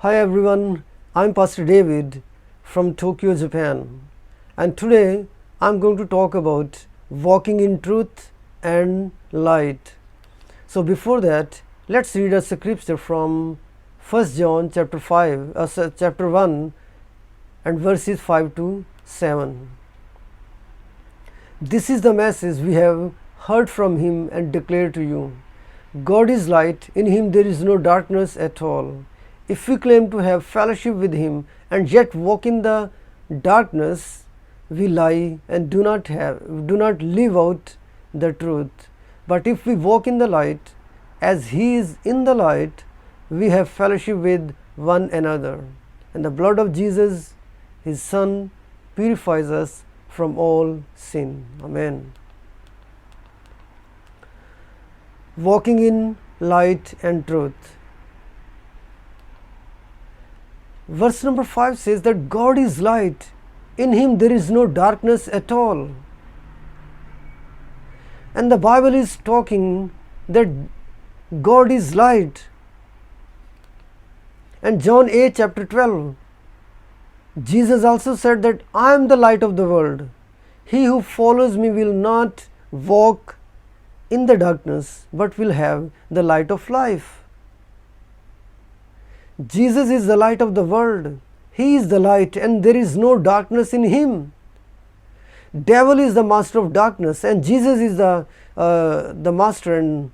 Hi everyone, I'm Pastor David from Tokyo, Japan, and today I'm going to talk about walking in truth and light. So before that, let's read a scripture from 1 John chapter 1 and verses 5 to 7. This is the message we have heard from him and declare to you. God is light, in him there is no darkness at all. If we claim to have fellowship with him and yet walk in the darkness, we lie and do not live out the truth. But if we walk in the light, as he is in the light, we have fellowship with one another. And the blood of Jesus, his Son, purifies us from all sin. Amen. Walking in light and truth. Verse number 5 says that God is light, in him there is no darkness at all. And the Bible is talking that God is light. And John 8 chapter 12, Jesus also said that I am the light of the world. He who follows me will not walk in the darkness, but will have the light of life. Jesus is the light of the world. He is the light and there is no darkness in him. Devil is the master of darkness and Jesus is the master, and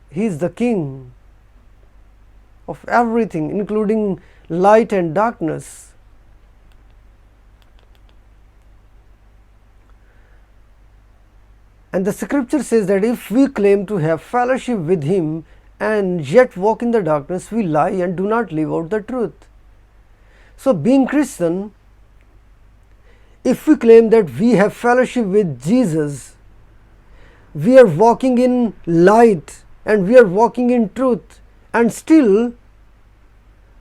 he is the king of everything, including light and darkness. And the scripture says that if we claim to have fellowship with him and yet walk in the darkness, we lie and do not live out the truth. So being Christian, if we claim that we have fellowship with Jesus, we are walking in light and we are walking in truth, and still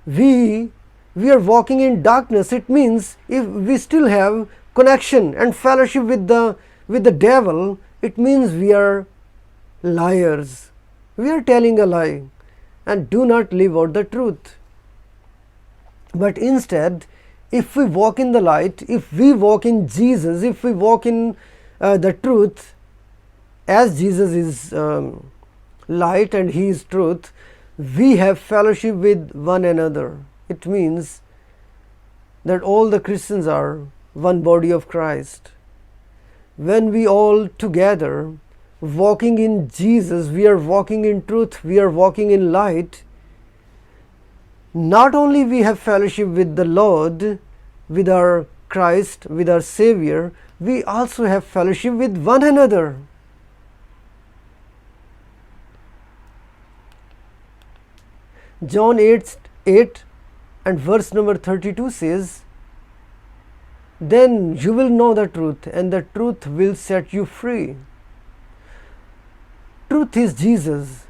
we are walking in darkness, it means if we still have connection and fellowship with the devil, it means we are liars. We are telling a lie and do not live out the truth. But instead, if we walk in the light, if we walk in Jesus, if we walk in the truth, as Jesus is light and he is truth, we have fellowship with one another. It means that all the Christians are one body of Christ. When we all together walking in Jesus, we are walking in truth, we are walking in light. Not only we have fellowship with the Lord, with our Christ, with our Savior, we also have fellowship with one another. John 8 and verse number 32 says, then you will know the truth and the truth will set you free. Truth is Jesus.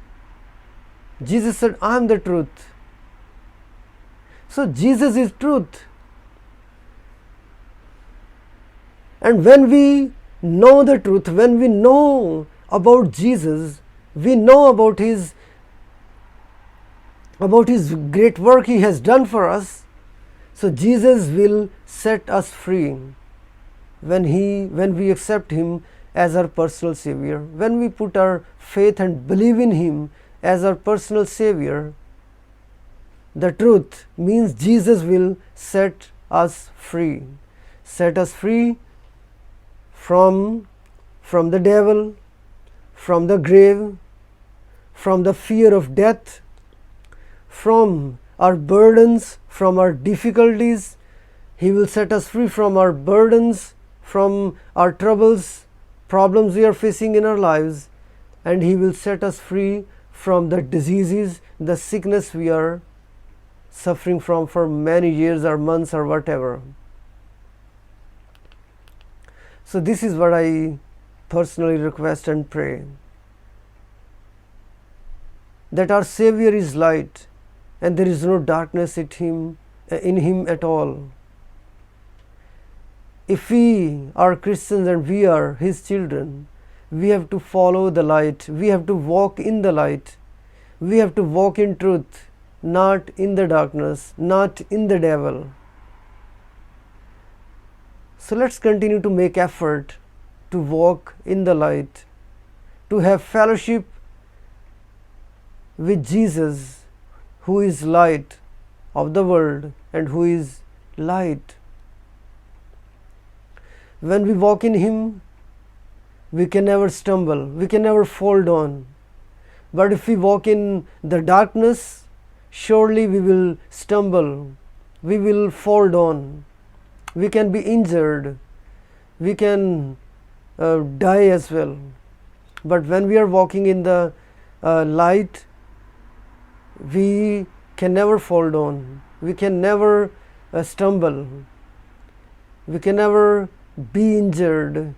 Jesus said, I am the truth. So Jesus is truth. And when we know the truth, when we know about Jesus, we know about his great work he has done for us. So Jesus will set us free when we accept him as our personal Savior. When we put our faith and believe in him as our personal Savior, the truth means Jesus will set us free. Set us free from the devil, from the grave, from the fear of death, from our burdens, from our difficulties. He will set us free from our burdens, from our troubles, problems we are facing in our lives, and he will set us free from the diseases, the sickness we are suffering from for many years or months or whatever. So this is what I personally request and pray, that our Savior is light and there is no darkness in him at all. If we are Christians and we are his children, we have to follow the light, we have to walk in the light, we have to walk in truth, not in the darkness, not in the devil. So let's continue to make effort to walk in the light, to have fellowship with Jesus, who is light of the world and who is light. When we walk in Him, we can never stumble, we can never fall down. But if we walk in the darkness, surely we will stumble, we will fall down, we can be injured, we can die as well. But when we are walking in the light, we can never fall down, we can never stumble, we can never be injured,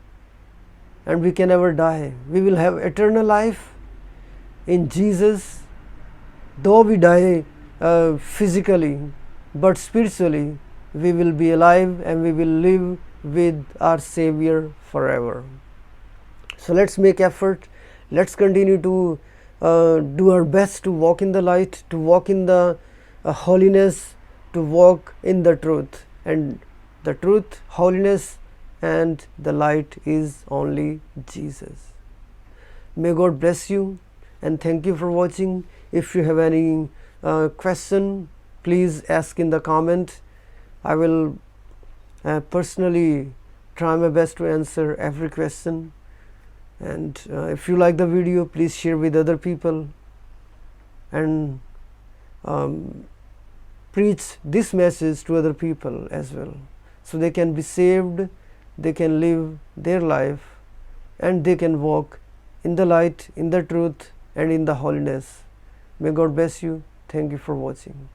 and we can never die. We will have eternal life in Jesus, though we die physically, but spiritually we will be alive and we will live with our Savior forever. So let's make effort, let's continue to do our best to walk in the light, to walk in the holiness, to walk in the truth. And the truth, holiness, and the light is only Jesus. May God bless you, and thank you for watching. If you have any question, please ask in the comment. I will personally try my best to answer every question. And if you like the video, please share with other people and preach this message to other people as well, so they can be saved, they can live their life, and they can walk in the light, in the truth, and in the holiness. May God bless you. Thank you for watching.